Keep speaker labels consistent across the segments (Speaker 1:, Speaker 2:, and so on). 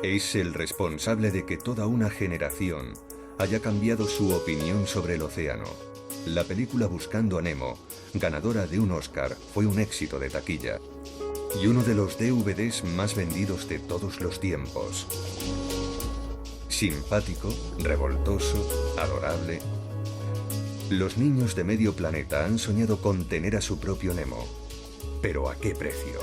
Speaker 1: Es el responsable de que toda una generación haya cambiado su opinión sobre el océano. La película Buscando a Nemo, ganadora de un Oscar, fue un éxito de taquilla y uno de los DVDs más vendidos de todos los tiempos. Simpático, revoltoso, adorable. Los niños de medio planeta han soñado con tener a su propio Nemo. ¿Pero a qué precio?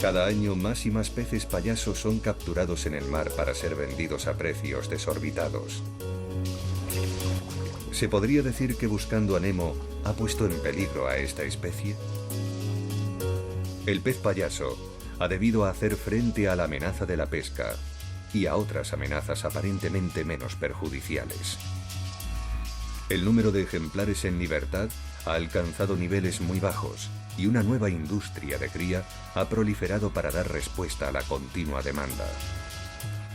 Speaker 1: Cada año más y más peces payasos son capturados en el mar para ser vendidos a precios desorbitados. ¿Se podría decir que Buscando a Nemo ha puesto en peligro a esta especie? El pez payaso ha debido hacer frente a la amenaza de la pesca y a otras amenazas aparentemente menos perjudiciales. El número de ejemplares en libertad ha alcanzado niveles muy bajos y una nueva industria de cría ha proliferado para dar respuesta a la continua demanda.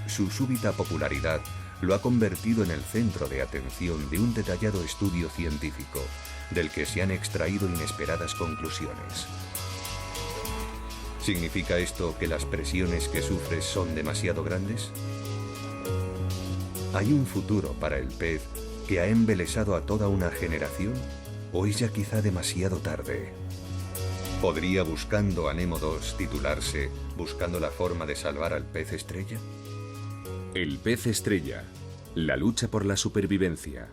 Speaker 1: Su súbita popularidad lo ha convertido en el centro de atención de un detallado estudio científico, del que se han extraído inesperadas conclusiones. ¿Significa esto que las presiones que sufres son demasiado grandes? ¿Hay un futuro para el pez que ha embelesado a toda una generación? ¿O es ya quizá demasiado tarde? ¿Podría Buscando a Nemo 2 titularse Buscando la forma de salvar al pez estrella?
Speaker 2: El pez estrella. La lucha por la supervivencia.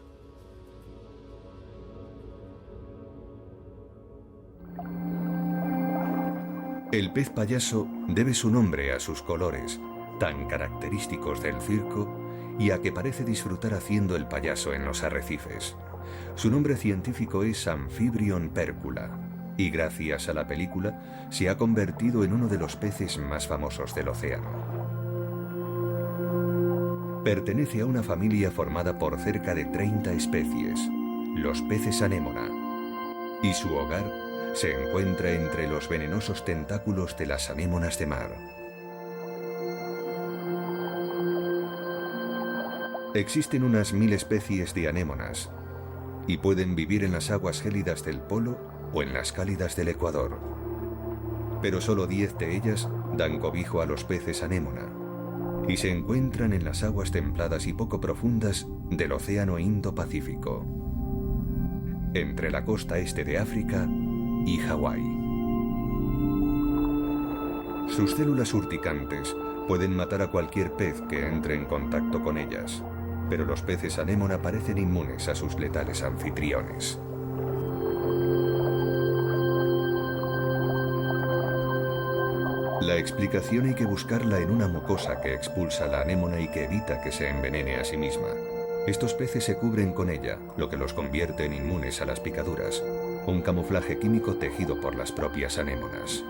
Speaker 1: El pez payaso debe su nombre a sus colores, tan característicos del circo, y a que parece disfrutar haciendo el payaso en los arrecifes. Su nombre científico es Amphibrion percula, y gracias a la película se ha convertido en uno de los peces más famosos del océano. Pertenece a una familia formada por cerca de 30 especies, los peces anémona, y su hogar se encuentra entre los venenosos tentáculos de las anémonas de mar. Existen unas 1000 especies de anémonas y pueden vivir en las aguas gélidas del polo o en las cálidas del Ecuador. Pero solo 10 de ellas dan cobijo a los peces anémona y se encuentran en las aguas templadas y poco profundas del Océano Indo-Pacífico, entre la costa este de África y Hawái. Sus células urticantes pueden matar a cualquier pez que entre en contacto con ellas, pero los peces anémona parecen inmunes a sus letales anfitriones. La explicación hay que buscarla en una mucosa que expulsa la anémona y que evita que se envenene a sí misma. Estos peces se cubren con ella, lo que los convierte en inmunes a las picaduras, un camuflaje químico tejido por las propias anémonas.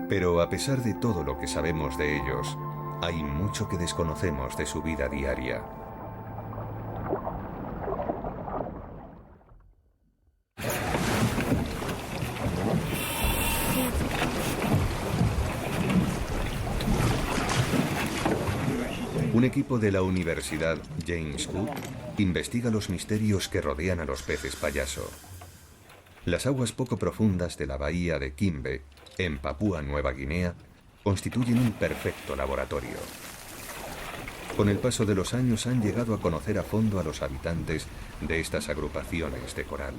Speaker 1: Pero a pesar de todo lo que sabemos de ellos, hay mucho que desconocemos de su vida diaria. Un equipo de la Universidad James Cook investiga los misterios que rodean a los peces payaso. Las aguas poco profundas de la bahía de Kimbe, en Papúa Nueva Guinea, constituyen un perfecto laboratorio. Con el paso de los años han llegado a conocer a fondo a los habitantes de estas agrupaciones de coral.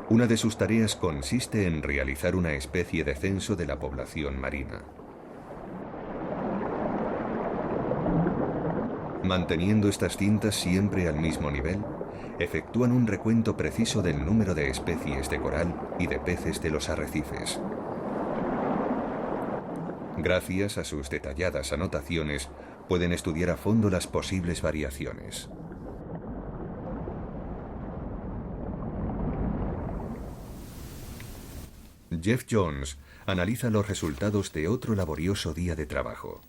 Speaker 1: Una de sus tareas consiste en realizar una especie de censo de la población marina. Manteniendo estas cintas siempre al mismo nivel, efectúan un recuento preciso del número de especies de coral y de peces de los arrecifes. Gracias a sus detalladas anotaciones, pueden estudiar a fondo las posibles variaciones. Jeff Jones analiza los resultados de otro laborioso día de trabajo.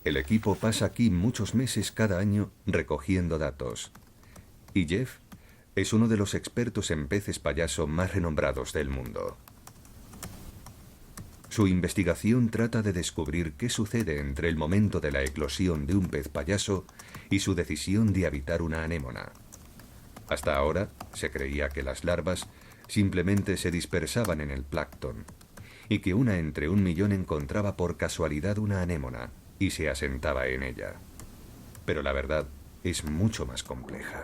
Speaker 1: El equipo pasa aquí muchos meses cada año recogiendo datos. Y Jeff es uno de los expertos en peces payaso más renombrados del mundo. Su investigación trata de descubrir qué sucede entre el momento de la eclosión de un pez payaso y su decisión de habitar una anémona. Hasta ahora se creía que las larvas simplemente se dispersaban en el plancton y que una entre 1.000.000 encontraba por casualidad una anémona y se asentaba en ella. Pero la verdad es mucho más compleja.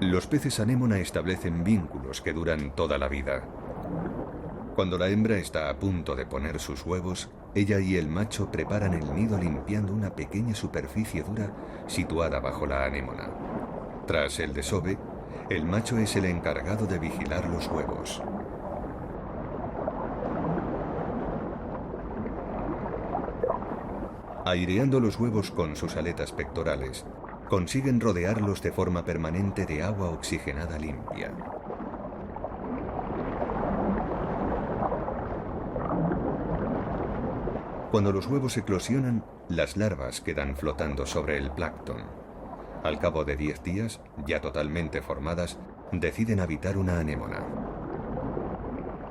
Speaker 1: Los peces anémona establecen vínculos que duran toda la vida. Cuando la hembra está a punto de poner sus huevos, ella y el macho preparan el nido limpiando una pequeña superficie dura situada bajo la anémona. Tras el desove, el macho es el encargado de vigilar los huevos. Aireando los huevos con sus aletas pectorales, consiguen rodearlos de forma permanente de agua oxigenada limpia. Cuando los huevos eclosionan, las larvas quedan flotando sobre el plancton. Al cabo de 10 días, ya totalmente formadas, deciden habitar una anémona.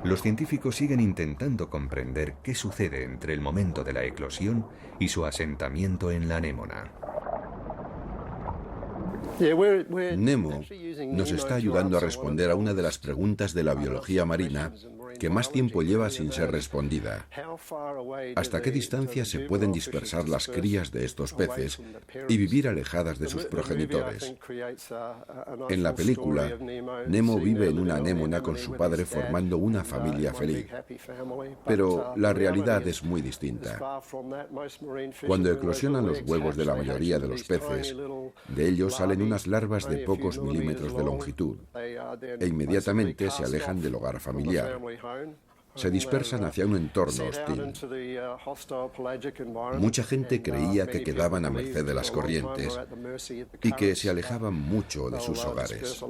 Speaker 1: Los científicos siguen intentando comprender qué sucede entre el momento de la eclosión y su asentamiento en la anémona.
Speaker 3: Nemo nos está ayudando a responder a una de las preguntas de la biología marina que más tiempo lleva sin ser respondida. ¿Hasta qué distancia se pueden dispersar las crías de estos peces y vivir alejadas de sus progenitores? En la película, Nemo vive en una anémona con su padre formando una familia feliz. Pero la realidad es muy distinta. Cuando eclosionan los huevos de la mayoría de los peces, de ellos salen unas larvas de pocos milímetros de longitud e inmediatamente se alejan del hogar familiar. Se dispersan hacia un entorno hostil. Mucha gente creía que quedaban a merced de las corrientes y que se alejaban mucho de sus hogares.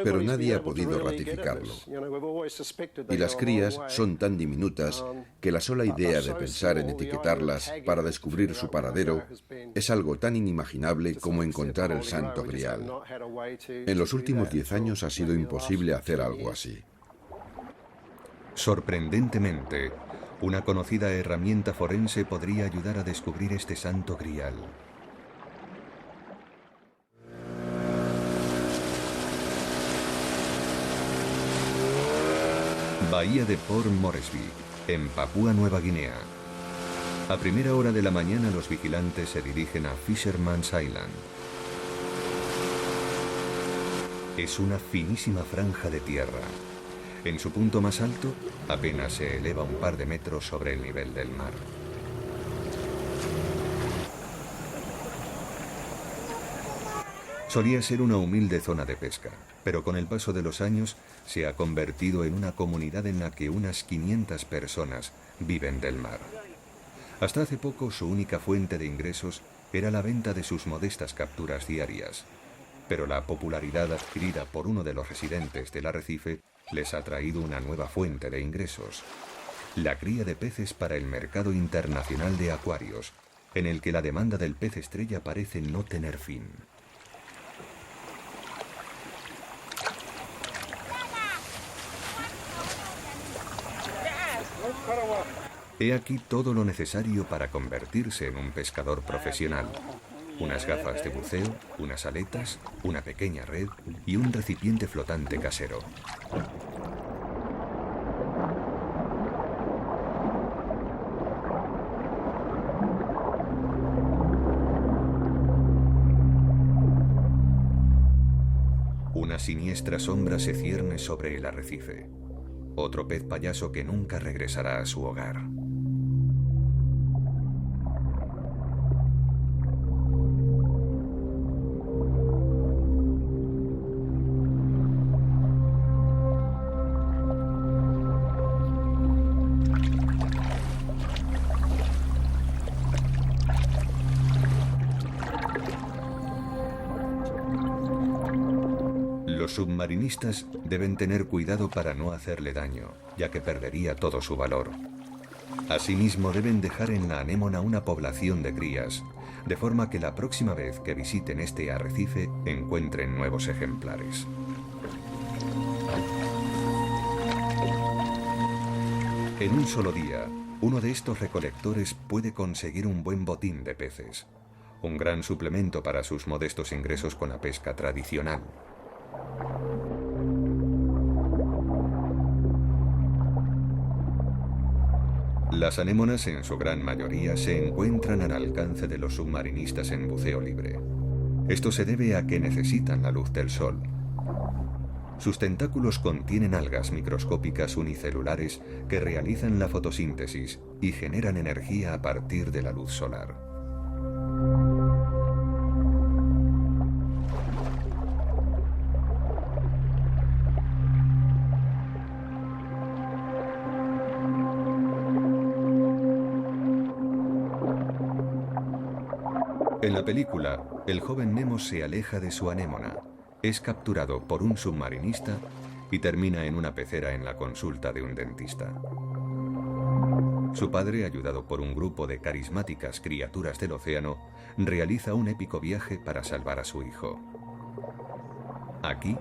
Speaker 3: Pero nadie ha podido ratificarlo. Y las crías son tan diminutas que la sola idea de pensar en etiquetarlas para descubrir su paradero es algo tan inimaginable como encontrar el Santo Grial. En los últimos 10 años ha sido imposible hacer algo así.
Speaker 1: Sorprendentemente, una conocida herramienta forense podría ayudar a descubrir este Santo Grial. Bahía de Port Moresby, en Papúa Nueva Guinea. A primera hora de la mañana los vigilantes se dirigen a Fisherman's Island. Es una finísima franja de tierra. En su punto más alto, apenas se eleva un par de metros sobre el nivel del mar. Solía ser una humilde zona de pesca, pero con el paso de los años se ha convertido en una comunidad en la que unas 500 personas viven del mar. Hasta hace poco su única fuente de ingresos era la venta de sus modestas capturas diarias, pero la popularidad adquirida por uno de los residentes del arrecife les ha traído una nueva fuente de ingresos: la cría de peces para el mercado internacional de acuarios, en el que la demanda del pez estrella parece no tener fin. He aquí todo lo necesario para convertirse en un pescador profesional: unas gafas de buceo, unas aletas, una pequeña red y un recipiente flotante casero. Una siniestra sombra se cierne sobre el arrecife. Otro pez payaso que nunca regresará a su hogar. Los submarinistas deben tener cuidado para no hacerle daño, ya que perdería todo su valor. Asimismo, deben dejar en la anémona una población de crías, de forma que la próxima vez que visiten este arrecife encuentren nuevos ejemplares. En un solo día, uno de estos recolectores puede conseguir un buen botín de peces, un gran suplemento para sus modestos ingresos con la pesca tradicional. Las anémonas, en su gran mayoría, se encuentran al alcance de los submarinistas en buceo libre. Esto se debe a que necesitan la luz del sol. Sus tentáculos contienen algas microscópicas unicelulares que realizan la fotosíntesis y generan energía a partir de la luz solar. En la película, el joven Nemo se aleja de su anémona, es capturado por un submarinista y termina en una pecera en la consulta de un dentista. Su padre, ayudado por un grupo de carismáticas criaturas del océano, realiza un épico viaje para salvar a su hijo. Aquí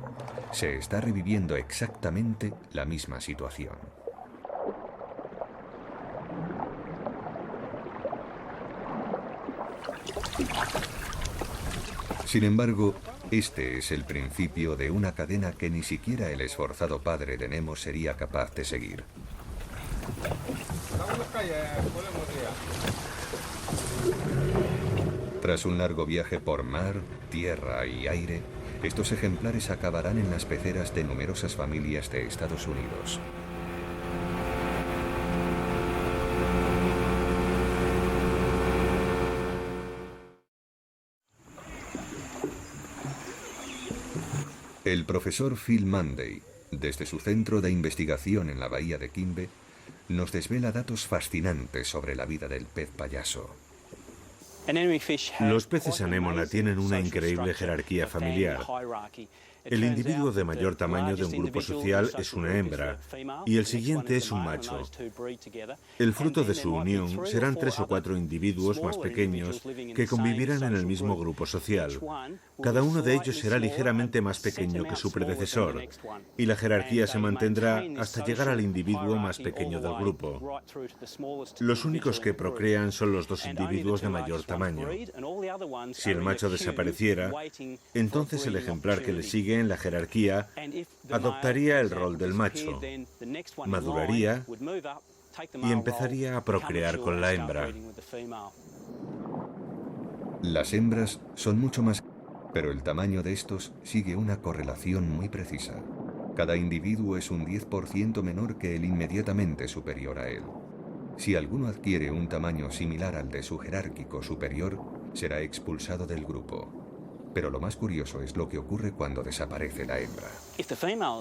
Speaker 1: se está reviviendo exactamente la misma situación. Sin embargo, este es el principio de una cadena que ni siquiera el esforzado padre de Nemo sería capaz de seguir. Tras un largo viaje por mar, tierra y aire, estos ejemplares acabarán en las peceras de numerosas familias de Estados Unidos. El profesor Phil Munday, desde su centro de investigación en la bahía de Quimbe, nos desvela datos fascinantes sobre la vida del pez payaso.
Speaker 4: Los peces anémona tienen una increíble jerarquía familiar. El individuo de mayor tamaño de un grupo social es una hembra y el siguiente es un macho. El fruto de su unión serán 3 o 4 individuos más pequeños que convivirán en el mismo grupo social. Cada uno de ellos será ligeramente más pequeño que su predecesor y la jerarquía se mantendrá hasta llegar al individuo más pequeño del grupo. Los únicos que procrean son los 2 individuos de mayor tamaño. Si el macho desapareciera, entonces el ejemplar que le sigue en la jerarquía adoptaría el rol del macho, maduraría y empezaría a procrear con la hembra.
Speaker 1: Las hembras son mucho más, pero el tamaño de estos sigue una correlación muy precisa. Cada individuo es un 10% menor que el inmediatamente superior a él. Si alguno adquiere un tamaño similar al de su jerárquico superior, será expulsado del grupo. Pero lo más curioso es lo que ocurre cuando desaparece la hembra.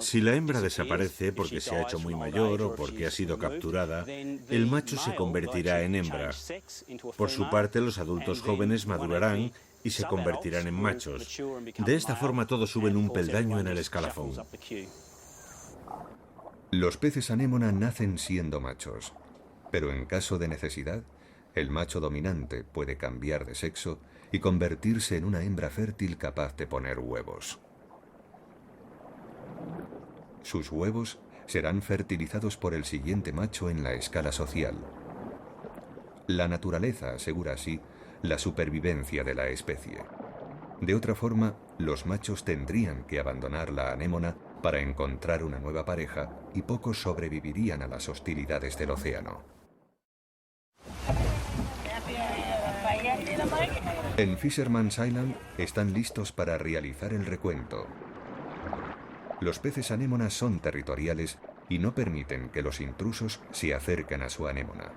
Speaker 4: Si la hembra desaparece porque se ha hecho muy mayor o porque ha sido capturada, el macho se convertirá en hembra. Por su parte, los adultos jóvenes madurarán y se convertirán en machos. De esta forma todos suben un peldaño en el escalafón.
Speaker 1: Los peces anémona nacen siendo machos, pero en caso de necesidad, el macho dominante puede cambiar de sexo y convertirse en una hembra fértil capaz de poner huevos. Sus huevos serán fertilizados por el siguiente macho en la escala social. La naturaleza asegura así la supervivencia de la especie. De otra forma, los machos tendrían que abandonar la anémona para encontrar una nueva pareja y pocos sobrevivirían a las hostilidades del océano. En Fisherman's Island están listos para realizar el recuento. Los peces anémonas son territoriales y no permiten que los intrusos se acerquen a su anémona.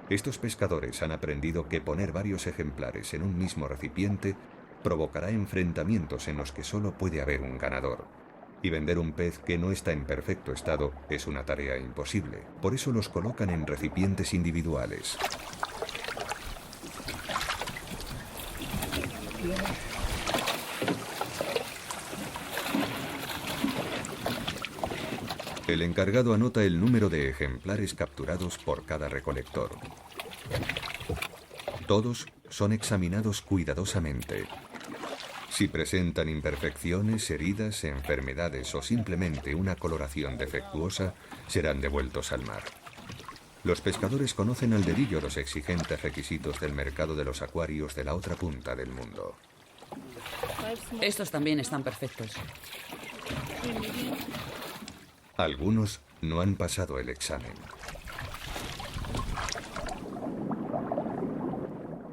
Speaker 1: Estos pescadores han aprendido que poner varios ejemplares en un mismo recipiente provocará enfrentamientos en los que solo puede haber un ganador. Y vender un pez que no está en perfecto estado es una tarea imposible. Por eso los colocan en recipientes individuales. El encargado anota el número de ejemplares capturados por cada recolector. Todos son examinados cuidadosamente. Si presentan imperfecciones, heridas, enfermedades o simplemente una coloración defectuosa, serán devueltos al mar. Los pescadores conocen al dedillo los exigentes requisitos del mercado de los acuarios de la otra punta del mundo.
Speaker 5: Estos también están perfectos.
Speaker 1: Algunos no han pasado el examen.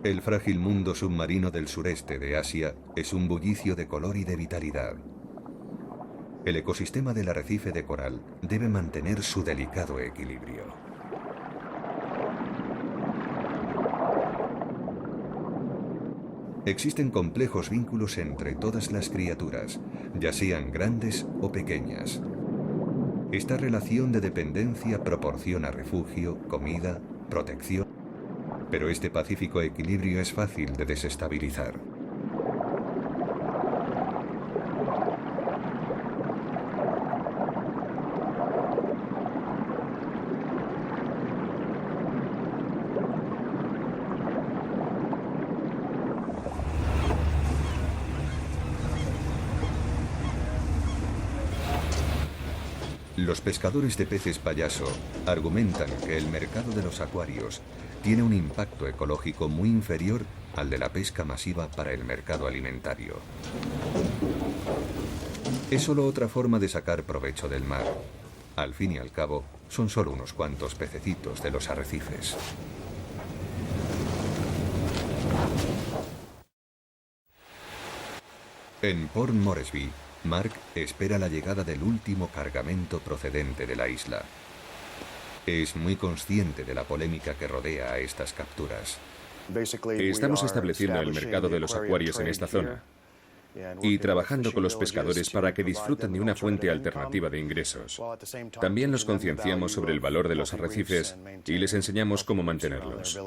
Speaker 1: El frágil mundo submarino del sureste de Asia es un bullicio de color y de vitalidad. El ecosistema del arrecife de coral debe mantener su delicado equilibrio. Existen complejos vínculos entre todas las criaturas, ya sean grandes o pequeñas. Esta relación de dependencia proporciona refugio, comida, protección, pero este pacífico equilibrio es fácil de desestabilizar. Los pescadores de peces payaso argumentan que el mercado de los acuarios tiene un impacto ecológico muy inferior al de la pesca masiva para el mercado alimentario. Es solo otra forma de sacar provecho del mar. Al fin y al cabo, son solo unos cuantos pececitos de los arrecifes. En Port Moresby, Mark espera la llegada del último cargamento procedente de la isla. Es muy consciente de la polémica que rodea a estas capturas.
Speaker 2: Estamos estableciendo el mercado de los acuarios en esta zona y trabajando con los pescadores para que disfruten de una fuente alternativa de ingresos. También los concienciamos sobre el valor de los arrecifes y les enseñamos cómo mantenerlos.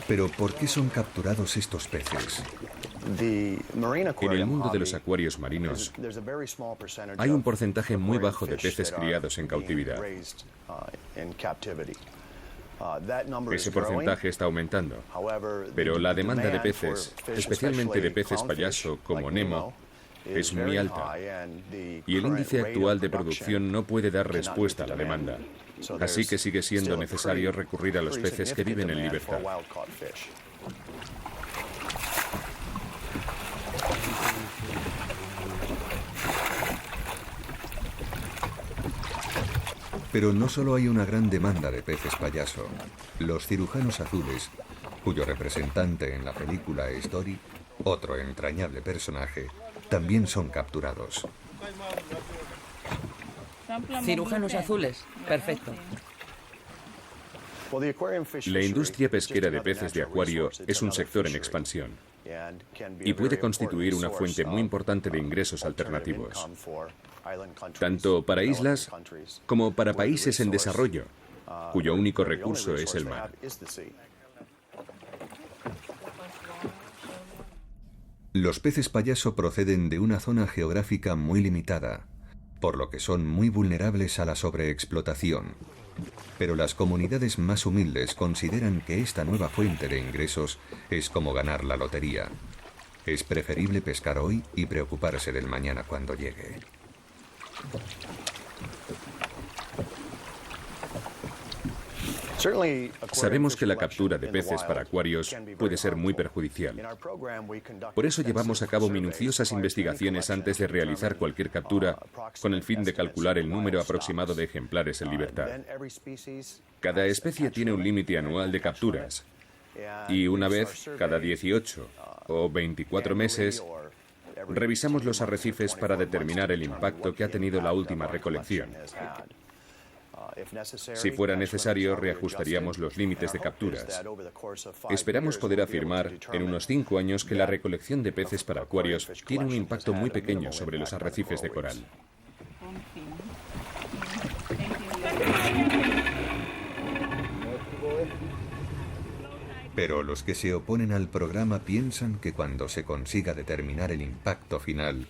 Speaker 1: Pero ¿por qué son capturados estos peces?
Speaker 2: En el mundo de los acuarios marinos hay un porcentaje muy bajo de peces criados en cautividad. Ese porcentaje está aumentando, pero la demanda de peces, especialmente de peces payaso como Nemo, es muy alta y el índice actual de producción no puede dar respuesta a la demanda. Así que sigue siendo necesario recurrir a los peces que viven en libertad.
Speaker 1: Pero no solo hay una gran demanda de peces payaso. Los cirujanos azules, cuyo representante en la película es Dory, otro entrañable personaje, también son capturados.
Speaker 5: Cirujanos azules, perfecto.
Speaker 2: La industria pesquera de peces de acuario es un sector en expansión y puede constituir una fuente muy importante de ingresos alternativos, tanto para islas como para países en desarrollo, cuyo único recurso es el mar.
Speaker 1: Los peces payaso proceden de una zona geográfica muy limitada, por lo que son muy vulnerables a la sobreexplotación. Pero las comunidades más humildes consideran que esta nueva fuente de ingresos es como ganar la lotería. Es preferible pescar hoy y preocuparse del mañana cuando llegue.
Speaker 2: Sabemos que la captura de peces para acuarios puede ser muy perjudicial. Por eso llevamos a cabo minuciosas investigaciones antes de realizar cualquier captura, con el fin de calcular el número aproximado de ejemplares en libertad. Cada especie tiene un límite anual de capturas, y una vez cada 18 o 24 meses, revisamos los arrecifes para determinar el impacto que ha tenido la última recolección. Si fuera necesario, reajustaríamos los límites de capturas. Esperamos poder afirmar en unos 5 años que la recolección de peces para acuarios tiene un impacto muy pequeño sobre los arrecifes de coral.
Speaker 1: Pero los que se oponen al programa piensan que cuando se consiga determinar el impacto final,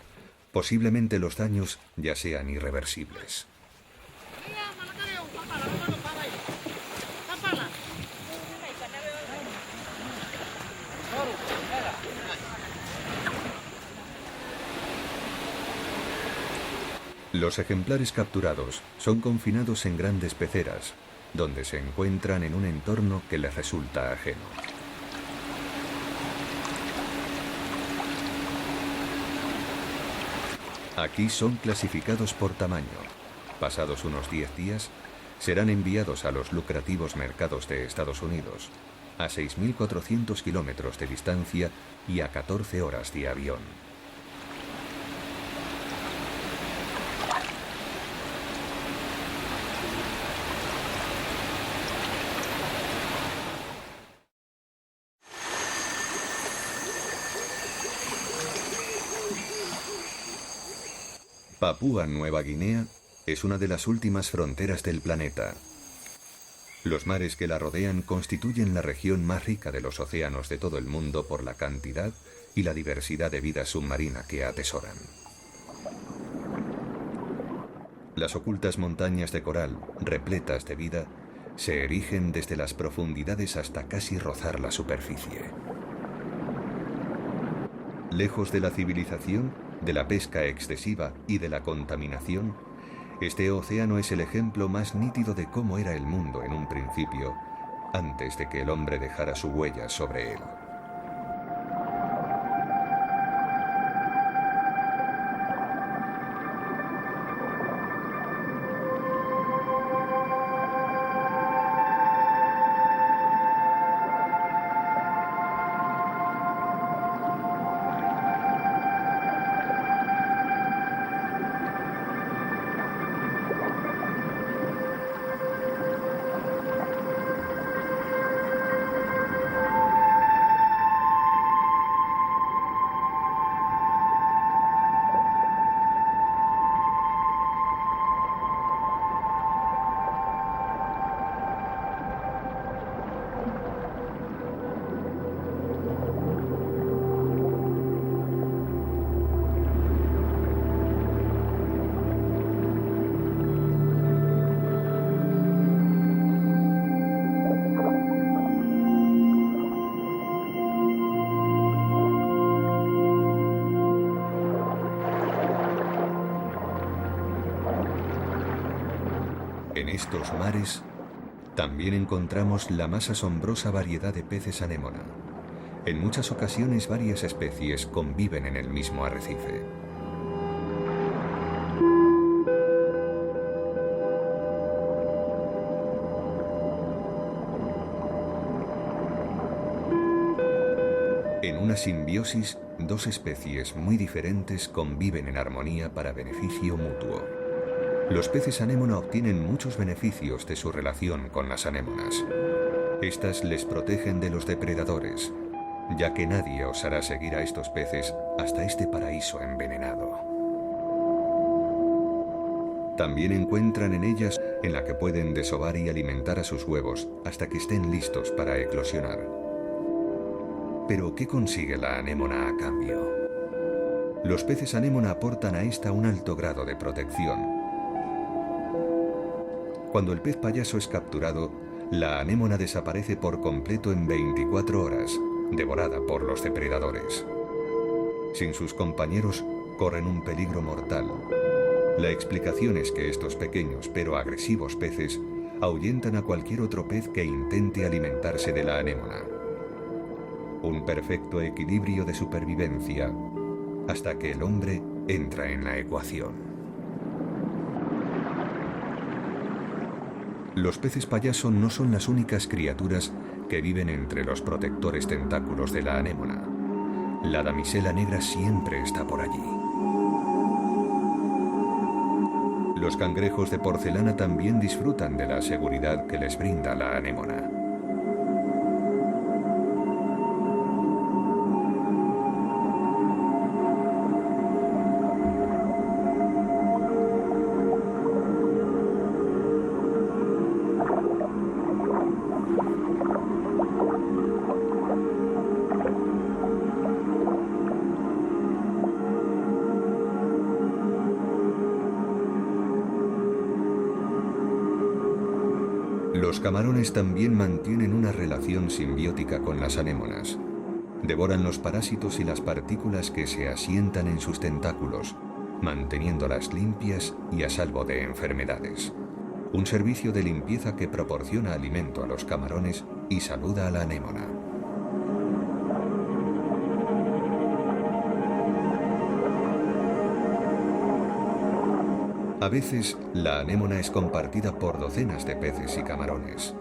Speaker 1: Posiblemente los daños ya sean irreversibles. Los ejemplares capturados son confinados en grandes peceras, donde se encuentran en un entorno que les resulta ajeno. Aquí son clasificados por tamaño. Pasados unos 10 días, serán enviados a los lucrativos mercados de Estados Unidos, a 6.400 kilómetros de distancia y a 14 horas de avión. Papúa Nueva Guinea es una de las últimas fronteras del planeta. Los mares que la rodean constituyen la región más rica de los océanos de todo el mundo por la cantidad y la diversidad de vida submarina que atesoran. Las ocultas montañas de coral, repletas de vida, se erigen desde las profundidades hasta casi rozar la superficie. Lejos de la civilización, de la pesca excesiva y de la contaminación, este océano es el ejemplo más nítido de cómo era el mundo en un principio, antes de que el hombre dejara su huella sobre él. En estos mares también encontramos la más asombrosa variedad de peces anémona. En muchas ocasiones varias especies conviven en el mismo arrecife. En una simbiosis, dos especies muy diferentes conviven en armonía para beneficio mutuo. Los peces anémona obtienen muchos beneficios de su relación con las anémonas. Estas les protegen de los depredadores, ya que nadie osará seguir a estos peces hasta este paraíso envenenado. También encuentran en ellas en la que pueden desovar y alimentar a sus huevos hasta que estén listos para eclosionar. Pero, ¿qué consigue la anémona a cambio? Los peces anémona aportan a esta un alto grado de protección. Cuando el pez payaso es capturado, la anémona desaparece por completo en 24 horas, devorada por los depredadores. Sin sus compañeros, corren un peligro mortal. La explicación es que estos pequeños pero agresivos peces ahuyentan a cualquier otro pez que intente alimentarse de la anémona. Un perfecto equilibrio de supervivencia, hasta que el hombre entra en la ecuación. Los peces payaso no son las únicas criaturas que viven entre los protectores tentáculos de la anémona. La damisela negra siempre está por allí. Los cangrejos de porcelana también disfrutan de la seguridad que les brinda la anémona. camarones también mantienen una relación simbiótica con las anémonas. Devoran los parásitos y las partículas que se asientan en sus tentáculos, manteniéndolas limpias y a salvo de enfermedades. Un servicio de limpieza que proporciona alimento a los camarones y saluda a la anémona. A veces, la anémona es compartida por docenas de peces y camarones.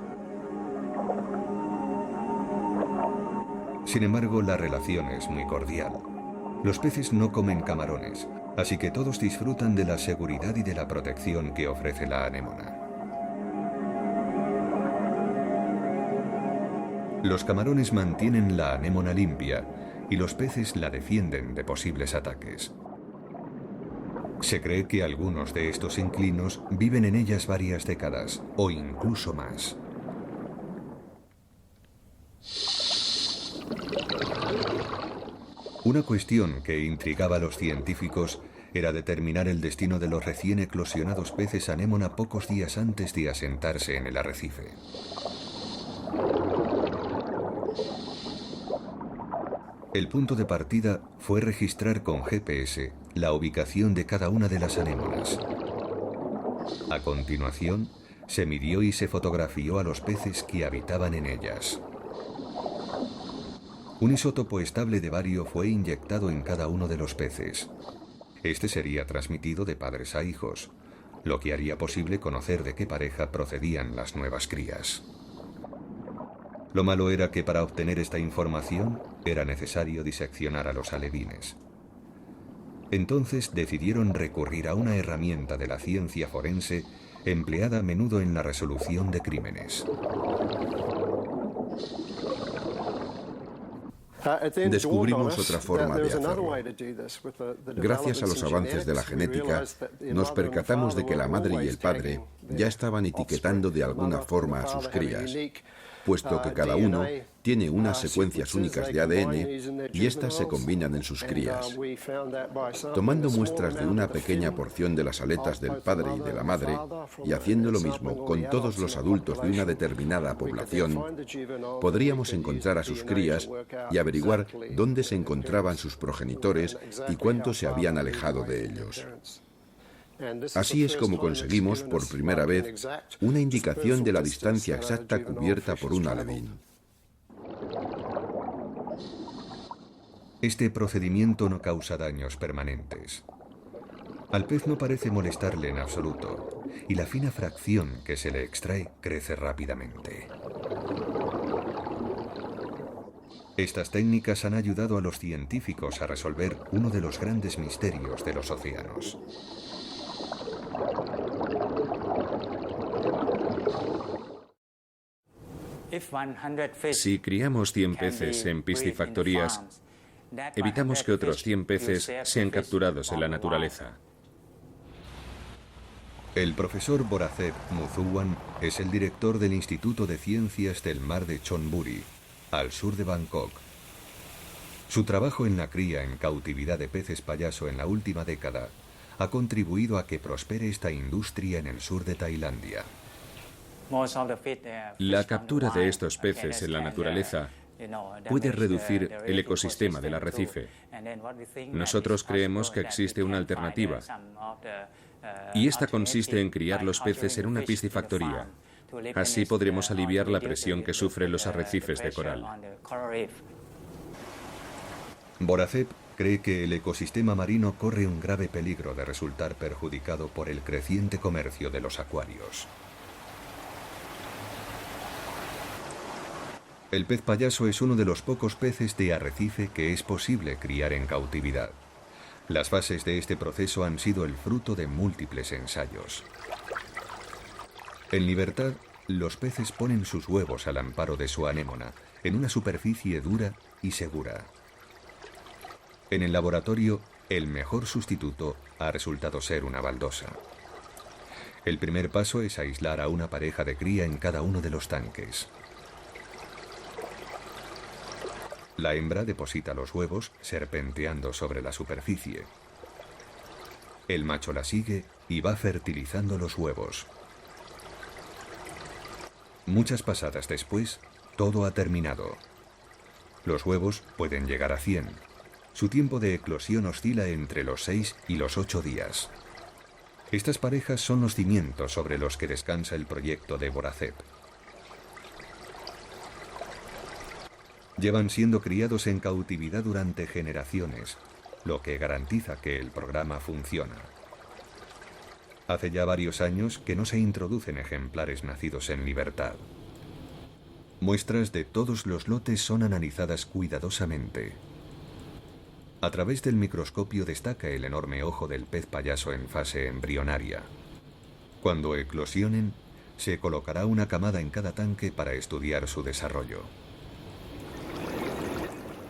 Speaker 1: Sin embargo, la relación es muy cordial. Los peces no comen camarones, así que todos disfrutan de la seguridad y de la protección que ofrece la anémona. Los camarones mantienen la anémona limpia y los peces la defienden de posibles ataques. Se cree que algunos de estos inquilinos viven en ellas varias décadas o incluso más. Una cuestión que intrigaba a los científicos era determinar el destino de los recién eclosionados peces anémona pocos días antes de asentarse en el arrecife. El punto de partida fue registrar con GPS la ubicación de cada una de las anémonas. A continuación, se midió y se fotografió a los peces que habitaban en ellas. Un isótopo estable de bario fue inyectado en cada uno de los peces. Este sería transmitido de padres a hijos, lo que haría posible conocer de qué pareja procedían las nuevas crías. Lo malo era que para obtener esta información era necesario diseccionar a los alevines. Entonces decidieron recurrir a una herramienta de la ciencia forense empleada a menudo en la resolución de crímenes.
Speaker 3: Descubrimos otra forma de hacerlo. Gracias a los avances de la genética, nos percatamos de que la madre y el padre ya estaban etiquetando de alguna forma a sus crías, puesto que cada uno tiene unas secuencias únicas de ADN y estas se combinan en sus crías. Tomando muestras de una pequeña porción de las aletas del padre y de la madre y haciendo lo mismo con todos los adultos de una determinada población, podríamos encontrar a sus crías y averiguar dónde se encontraban sus progenitores y cuánto se habían alejado de ellos. Así es como conseguimos por primera vez una indicación de la distancia exacta cubierta por un alevín.
Speaker 1: Este procedimiento no causa daños permanentes. Al pez no parece molestarle en absoluto, y la fina fracción que se le extrae crece rápidamente. Estas técnicas han ayudado a los científicos a resolver uno de los grandes misterios de los océanos.
Speaker 2: Si criamos 100 peces en piscifactorías, evitamos que otros 100 peces sean capturados en la naturaleza.
Speaker 1: El profesor Boracev Muthuwan es el director del Instituto de Ciencias del Mar de Chonburi, al sur de Bangkok. Su trabajo en la cría en cautividad de peces payaso en la última década ha contribuido a que prospere esta industria en el sur de Tailandia.
Speaker 2: La captura de estos peces en la naturaleza puede reducir el ecosistema del arrecife. Nosotros creemos que existe una alternativa, y esta consiste en criar los peces en una piscifactoría. Así podremos aliviar la presión que sufren los arrecifes de coral.
Speaker 1: Boracev cree que el ecosistema marino corre un grave peligro de resultar perjudicado por el creciente comercio de los acuarios. El pez payaso es uno de los pocos peces de arrecife que es posible criar en cautividad. Las fases de este proceso han sido el fruto de múltiples ensayos. En libertad, los peces ponen sus huevos al amparo de su anémona, en una superficie dura y segura. En el laboratorio, el mejor sustituto ha resultado ser una baldosa. El primer paso es aislar a una pareja de cría en cada uno de los tanques. La hembra deposita los huevos serpenteando sobre la superficie. El macho la sigue y va fertilizando los huevos. Muchas pasadas después, todo ha terminado. Los huevos pueden llegar a 100. Su tiempo de eclosión oscila entre los 6 y los 8 días. Estas parejas son los cimientos sobre los que descansa el proyecto de Voracep. Llevan siendo criados en cautividad durante generaciones, lo que garantiza que el programa funciona. Hace ya varios años que no se introducen ejemplares nacidos en libertad. Muestras de todos los lotes son analizadas cuidadosamente. A través del microscopio destaca el enorme ojo del pez payaso en fase embrionaria. Cuando eclosionen, se colocará una camada en cada tanque para estudiar su desarrollo.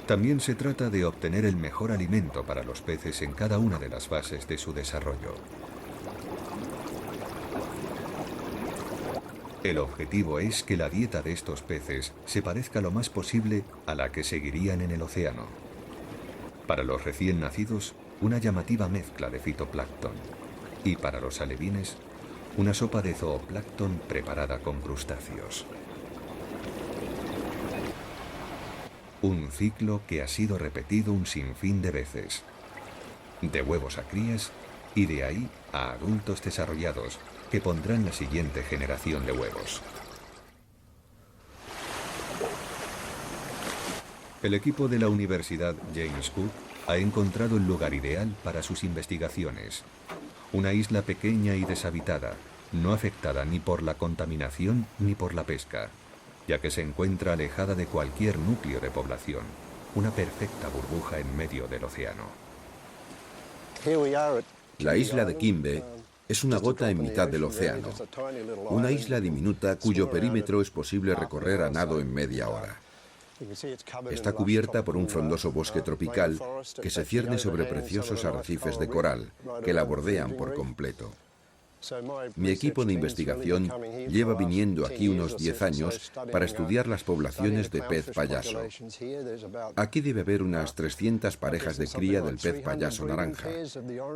Speaker 1: También se trata de obtener el mejor alimento para los peces en cada una de las fases de su desarrollo. El objetivo es que la dieta de estos peces se parezca lo más posible a la que seguirían en el océano. Para los recién nacidos, una llamativa mezcla de fitoplancton. Y para los alevines, una sopa de zooplancton preparada con crustáceos. Un ciclo que ha sido repetido un sinfín de veces. De huevos a crías y de ahí a adultos desarrollados que pondrán la siguiente generación de huevos. El equipo de la Universidad James Cook ha encontrado el lugar ideal para sus investigaciones. Una isla pequeña y deshabitada, no afectada ni por la contaminación ni por la pesca, ya que se encuentra alejada de cualquier núcleo de población, una perfecta burbuja en medio del océano.
Speaker 3: La isla de Kimbe es una gota en mitad del océano, una isla diminuta cuyo perímetro es posible recorrer a nado en media hora. Está cubierta por un frondoso bosque tropical que se cierne sobre preciosos arrecifes de coral que la bordean por completo. Mi equipo de investigación lleva viniendo aquí unos 10 años para estudiar las poblaciones de pez payaso. Aquí debe haber unas 300 parejas de cría del pez payaso naranja,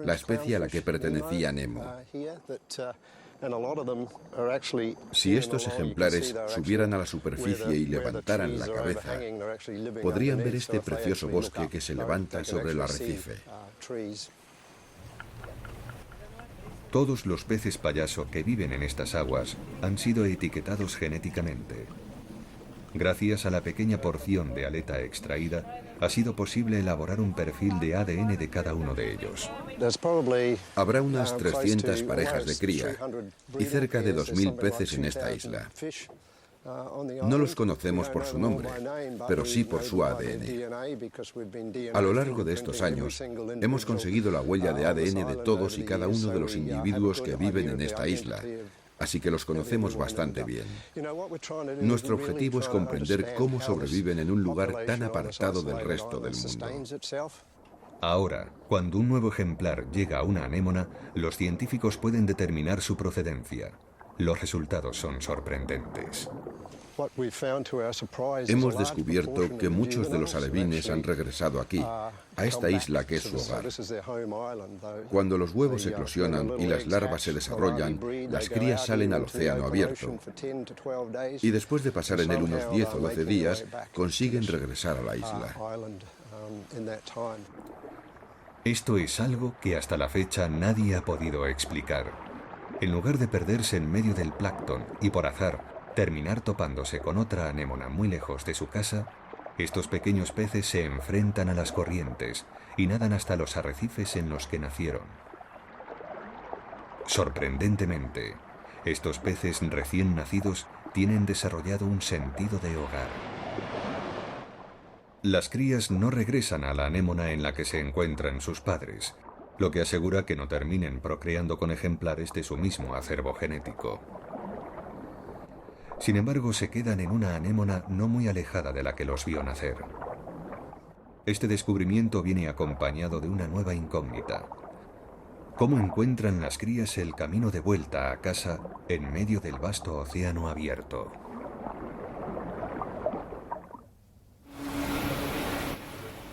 Speaker 3: la especie a la que pertenecía Nemo. Si estos ejemplares subieran a la superficie y levantaran la cabeza, podrían ver este precioso bosque que se levanta sobre el arrecife.
Speaker 1: Todos los peces payaso que viven en estas aguas han sido etiquetados genéticamente. Gracias a la pequeña porción de aleta extraída, ha sido posible elaborar un perfil de ADN de cada uno de ellos.
Speaker 3: Habrá unas 300 parejas de cría y cerca de 2000 peces en esta isla. No los conocemos por su nombre, pero sí por su ADN. A lo largo de estos años, hemos conseguido la huella de ADN de todos y cada uno de los individuos que viven en esta isla, así que los conocemos bastante bien. Nuestro objetivo es comprender cómo sobreviven en un lugar tan apartado del resto del mundo.
Speaker 1: Ahora, cuando un nuevo ejemplar llega a una anémona, los científicos pueden determinar su procedencia. Los resultados son sorprendentes.
Speaker 3: Hemos descubierto que muchos de los alevines han regresado aquí, a esta isla que es su hogar. Cuando los huevos eclosionan y las larvas se desarrollan, las crías salen al océano abierto. Y después de pasar en él unos 10 o 12 días, consiguen regresar a la isla.
Speaker 1: Esto es algo que hasta la fecha nadie ha podido explicar. En lugar de perderse en medio del plancton y por azar terminar topándose con otra anémona muy lejos de su casa, estos pequeños peces se enfrentan a las corrientes y nadan hasta los arrecifes en los que nacieron. Sorprendentemente, estos peces recién nacidos tienen desarrollado un sentido de hogar. Las crías no regresan a la anémona en la que se encuentran sus padres, lo que asegura que no terminen procreando con ejemplares de su mismo acervo genético. Sin embargo, se quedan en una anémona no muy alejada de la que los vio nacer. Este descubrimiento viene acompañado de una nueva incógnita. ¿Cómo encuentran las crías el camino de vuelta a casa en medio del vasto océano abierto?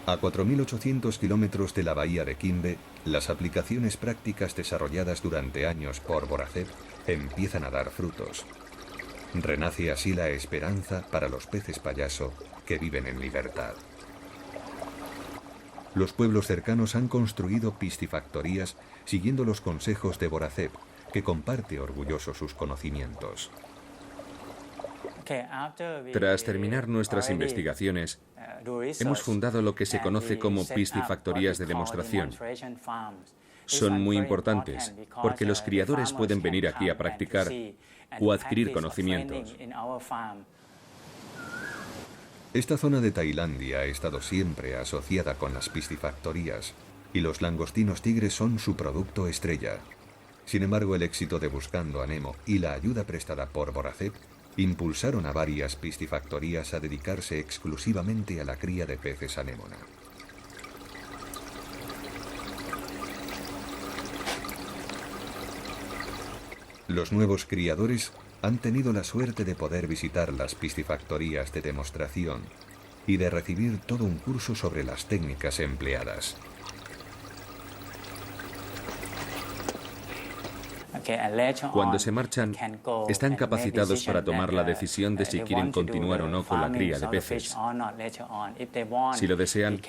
Speaker 1: A 4.800 kilómetros de la bahía de Kimbe, las aplicaciones prácticas desarrolladas durante años por Voracep empiezan a dar frutos. Renace así la esperanza para los peces payaso que viven en libertad. Los pueblos cercanos han construido piscifactorías siguiendo los consejos de Voracep, que comparte orgulloso sus conocimientos.
Speaker 2: Tras terminar nuestras investigaciones, hemos fundado lo que se conoce como piscifactorías de demostración. Son muy importantes porque los criadores pueden venir aquí a practicar o adquirir conocimientos.
Speaker 1: Esta zona de Tailandia ha estado siempre asociada con las piscifactorías y los langostinos tigres son su producto estrella. Sin embargo, el éxito de Buscando a Nemo y la ayuda prestada por Voracep impulsaron a varias piscifactorías a dedicarse exclusivamente a la cría de peces anémona. Los nuevos criadores han tenido la suerte de poder visitar las piscifactorías de demostración y de recibir todo un curso sobre las técnicas empleadas.
Speaker 2: Cuando se marchan, están capacitados para tomar la decisión de si quieren continuar o no con la cría de peces. Si lo desean,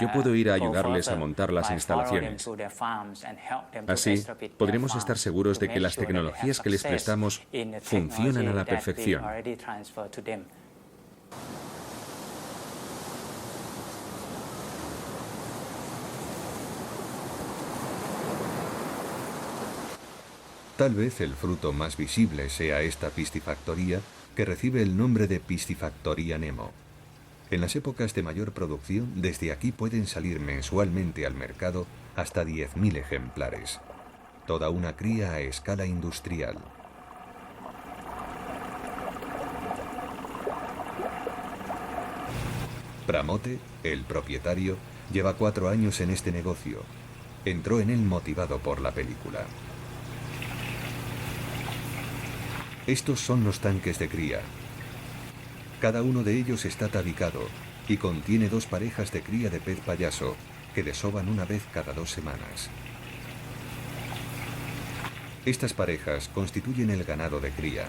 Speaker 2: yo puedo ir a ayudarles a montar las instalaciones. Así, podremos estar seguros de que las tecnologías que les prestamos funcionan a la perfección.
Speaker 1: Tal vez el fruto más visible sea esta piscifactoría, que recibe el nombre de Piscifactoría Nemo. En las épocas de mayor producción, desde aquí pueden salir mensualmente al mercado hasta 10.000 ejemplares. Toda una cría a escala industrial. Pramote, el propietario, lleva 4 años en este negocio. Entró en él motivado por la película. Estos son los tanques de cría. Cada uno de ellos está tabicado y contiene 2 parejas de cría de pez payaso que desovan una vez cada 2 semanas. Estas parejas constituyen el ganado de cría.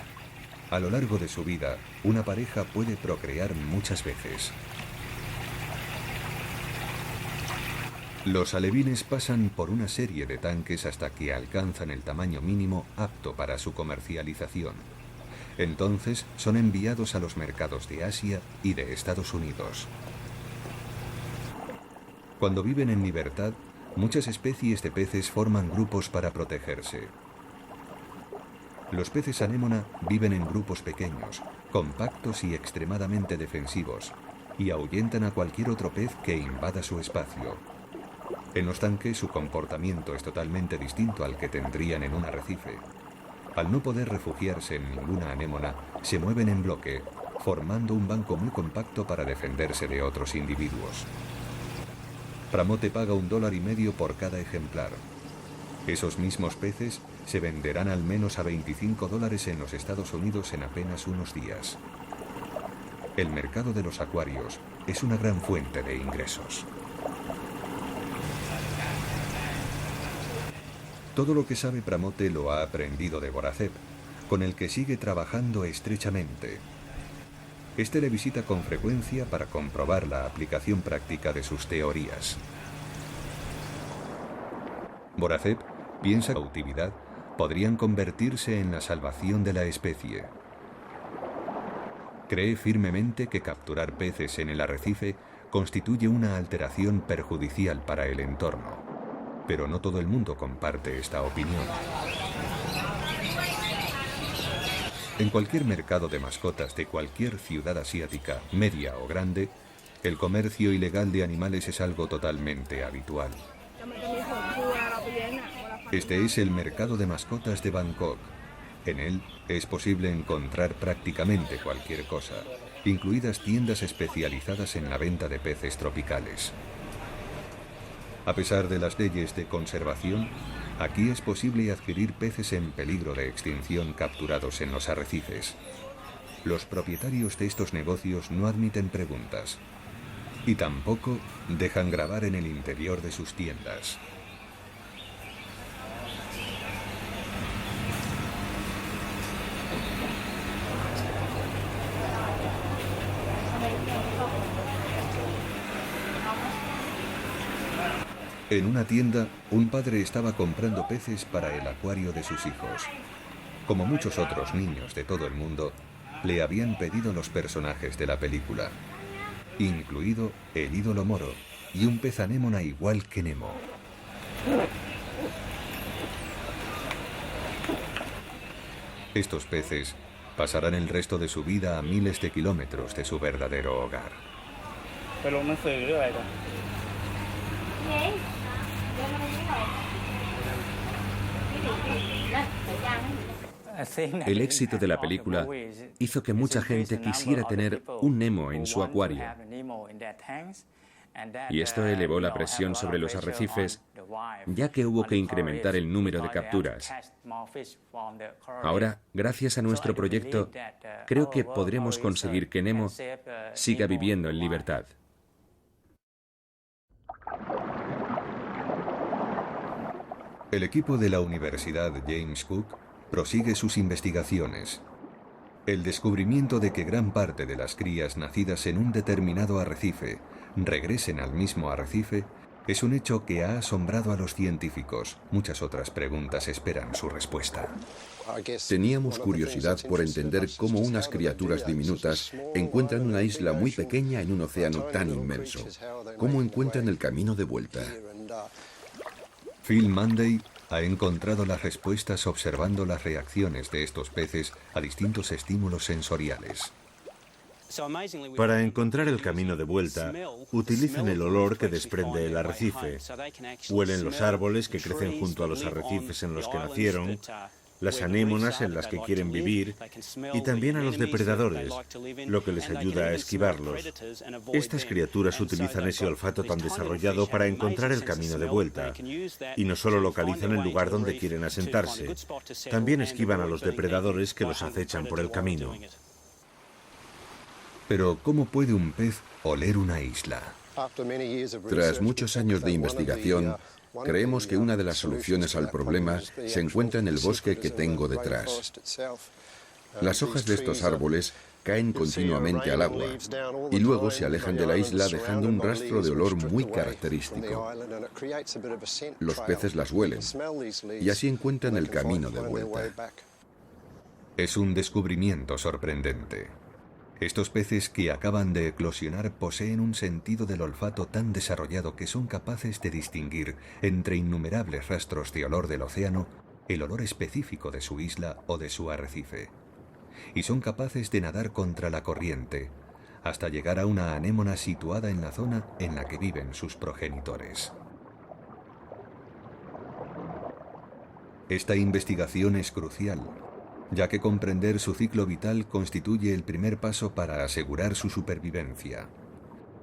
Speaker 1: A lo largo de su vida, una pareja puede procrear muchas veces. Los alevines pasan por una serie de tanques hasta que alcanzan el tamaño mínimo apto para su comercialización. Entonces son enviados a los mercados de Asia y de Estados Unidos. Cuando viven en libertad, muchas especies de peces forman grupos para protegerse. Los peces anémona viven en grupos pequeños, compactos y extremadamente defensivos, y ahuyentan a cualquier otro pez que invada su espacio. En los tanques su comportamiento es totalmente distinto al que tendrían en un arrecife. Al no poder refugiarse en ninguna anémona, se mueven en bloque, formando un banco muy compacto para defenderse de otros individuos. Pramote paga $1,50 por cada ejemplar. Esos mismos peces se venderán al menos a $25 en los Estados Unidos en apenas unos días. El mercado de los acuarios es una gran fuente de ingresos. Todo lo que sabe Pramote lo ha aprendido de Voracep, con el que sigue trabajando estrechamente. Este le visita con frecuencia para comprobar la aplicación práctica de sus teorías. Voracep piensa que la cautividad podrían convertirse en la salvación de la especie. Cree firmemente que capturar peces en el arrecife constituye una alteración perjudicial para el entorno. Pero no todo el mundo comparte esta opinión. En cualquier mercado de mascotas de cualquier ciudad asiática, media o grande, el comercio ilegal de animales es algo totalmente habitual. Este es el mercado de mascotas de Bangkok. En él es posible encontrar prácticamente cualquier cosa, incluidas tiendas especializadas en la venta de peces tropicales. A pesar de las leyes de conservación, aquí es posible adquirir peces en peligro de extinción capturados en los arrecifes. Los propietarios de estos negocios no admiten preguntas y tampoco dejan grabar en el interior de sus tiendas. En una tienda, un padre estaba comprando peces para el acuario de sus hijos. Como muchos otros niños de todo el mundo, le habían pedido los personajes de la película, incluido el ídolo Moro y un pez anémona igual que Nemo. Estos peces pasarán el resto de su vida a miles de kilómetros de su verdadero hogar.
Speaker 2: El éxito de la película hizo que mucha gente quisiera tener un Nemo en su acuario. Y esto elevó la presión sobre los arrecifes, ya que hubo que incrementar el número de capturas. Ahora, gracias a nuestro proyecto, creo que podremos conseguir que Nemo siga viviendo en libertad.
Speaker 1: El equipo de la Universidad James Cook prosigue sus investigaciones. El descubrimiento de que gran parte de las crías nacidas en un determinado arrecife regresen al mismo arrecife es un hecho que ha asombrado a los científicos. Muchas otras preguntas esperan su respuesta.
Speaker 3: Teníamos curiosidad por entender cómo unas criaturas diminutas encuentran una isla muy pequeña en un océano tan inmenso. ¿Cómo encuentran el camino de vuelta?
Speaker 1: Phil Munday ha encontrado las respuestas observando las reacciones de estos peces a distintos estímulos sensoriales.
Speaker 4: Para encontrar el camino de vuelta, utilizan el olor que desprende el arrecife. Huelen los árboles que crecen junto a los arrecifes en los que nacieron, las anémonas en las que quieren vivir y también a los depredadores, lo que les ayuda a esquivarlos. Estas criaturas utilizan ese olfato tan desarrollado para encontrar el camino de vuelta. Y no solo localizan el lugar donde quieren asentarse, también esquivan a los depredadores que los acechan por el camino.
Speaker 1: Pero, ¿cómo puede un pez oler una isla?
Speaker 3: Tras muchos años de investigación, creemos que una de las soluciones al problema se encuentra en el bosque que tengo detrás. Las hojas de estos árboles caen continuamente al agua y luego se alejan de la isla dejando un rastro de olor muy característico. Los peces las huelen y así encuentran el camino de vuelta.
Speaker 1: Es un descubrimiento sorprendente. Estos peces que acaban de eclosionar poseen un sentido del olfato tan desarrollado que son capaces de distinguir entre innumerables rastros de olor del océano el olor específico de su isla o de su arrecife. Y son capaces de nadar contra la corriente hasta llegar a una anémona situada en la zona en la que viven sus progenitores. Esta investigación es crucial, ya que comprender su ciclo vital constituye el primer paso para asegurar su supervivencia.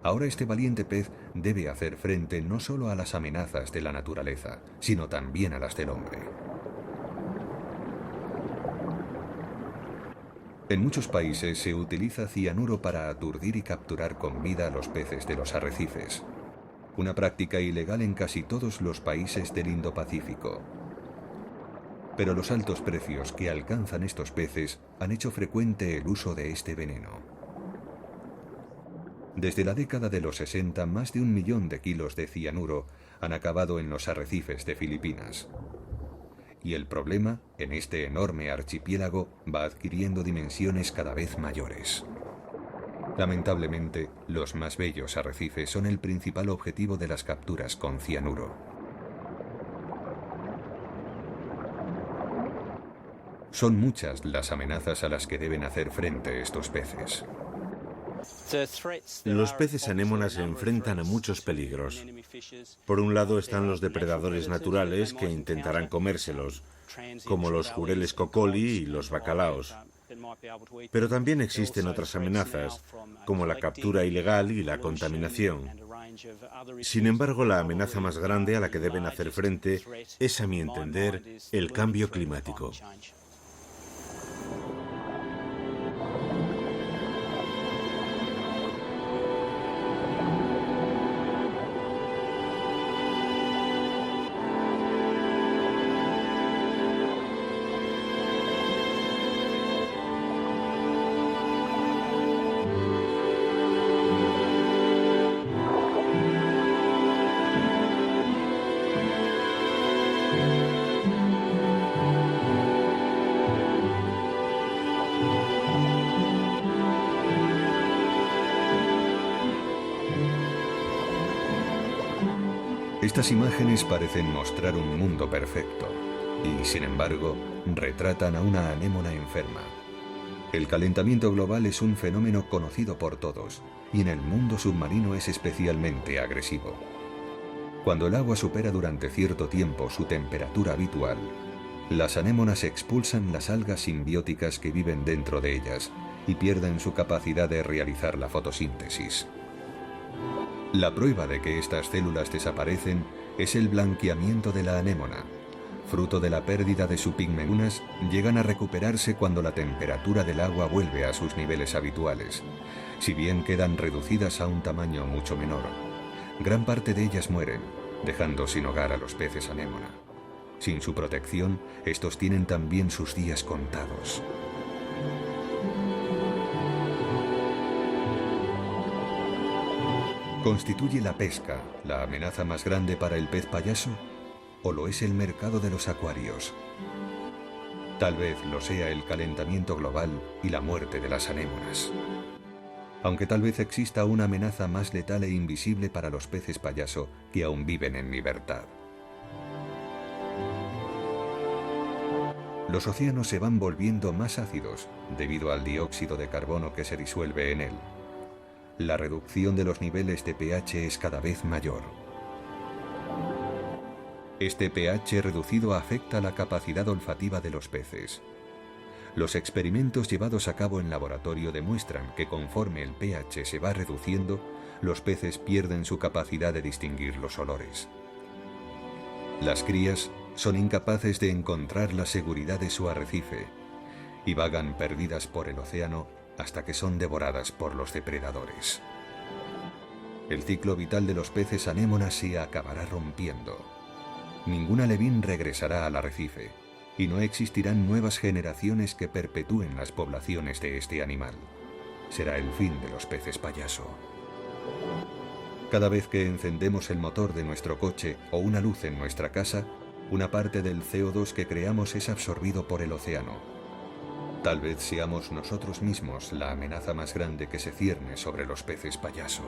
Speaker 1: Ahora este valiente pez debe hacer frente no solo a las amenazas de la naturaleza, sino también a las del hombre. En muchos países se utiliza cianuro para aturdir y capturar con vida a los peces de los arrecifes, una práctica ilegal en casi todos los países del Indo-Pacífico. Pero los altos precios que alcanzan estos peces han hecho frecuente el uso de este veneno. Desde la década de los 60, más de 1 millón de kilos de cianuro han acabado en los arrecifes de Filipinas. Y el problema, en este enorme archipiélago, va adquiriendo dimensiones cada vez mayores. Lamentablemente, los más bellos arrecifes son el principal objetivo de las capturas con cianuro. Son muchas las amenazas a las que deben hacer frente estos peces.
Speaker 4: Los peces anémonas se enfrentan a muchos peligros. Por un lado están los depredadores naturales que intentarán comérselos, como los jureles cocoli y los bacalaos. Pero también existen otras amenazas, como la captura ilegal y la contaminación. Sin embargo, la amenaza más grande a la que deben hacer frente es, a mi entender, el cambio climático.
Speaker 1: Estas imágenes parecen mostrar un mundo perfecto y, sin embargo, retratan a una anémona enferma. El calentamiento global es un fenómeno conocido por todos y en el mundo submarino es especialmente agresivo. Cuando el agua supera durante cierto tiempo su temperatura habitual, las anémonas expulsan las algas simbióticas que viven dentro de ellas y pierden su capacidad de realizar la fotosíntesis. La prueba de que estas células desaparecen es el blanqueamiento de la anémona. Fruto de la pérdida de su pigmento, llegan a recuperarse cuando la temperatura del agua vuelve a sus niveles habituales, si bien quedan reducidas a un tamaño mucho menor. Gran parte de ellas mueren, dejando sin hogar a los peces anémona. Sin su protección, estos tienen también sus días contados. ¿Constituye la pesca la amenaza más grande para el pez payaso? ¿O lo es el mercado de los acuarios? Tal vez lo sea el calentamiento global y la muerte de las anémonas. Aunque tal vez exista una amenaza más letal e invisible para los peces payaso que aún viven en libertad. Los océanos se van volviendo más ácidos debido al dióxido de carbono que se disuelve en él. La reducción de los niveles de pH es cada vez mayor. Este pH reducido afecta la capacidad olfativa de los peces. Los experimentos llevados a cabo en laboratorio demuestran que conforme el pH se va reduciendo, los peces pierden su capacidad de distinguir los olores. Las crías son incapaces de encontrar la seguridad de su arrecife y vagan perdidas por el océano hasta que son devoradas por los depredadores. El ciclo vital de los peces anémonas se acabará rompiendo. Ningún alevín regresará al arrecife y no existirán nuevas generaciones que perpetúen las poblaciones de este animal. Será el fin de los peces payaso. Cada vez que encendemos el motor de nuestro coche o una luz en nuestra casa, una parte del CO2 que creamos es absorbido por el océano. Tal vez seamos nosotros mismos la amenaza más grande que se cierne sobre los peces payaso.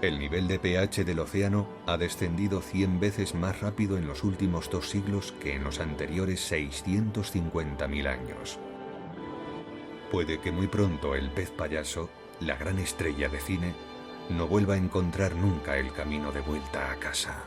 Speaker 1: El nivel de pH del océano ha descendido 100 veces más rápido en los últimos 2 siglos que en los anteriores 650.000 años. Puede que muy pronto el pez payaso, la gran estrella de cine, no vuelva a encontrar nunca el camino de vuelta a casa.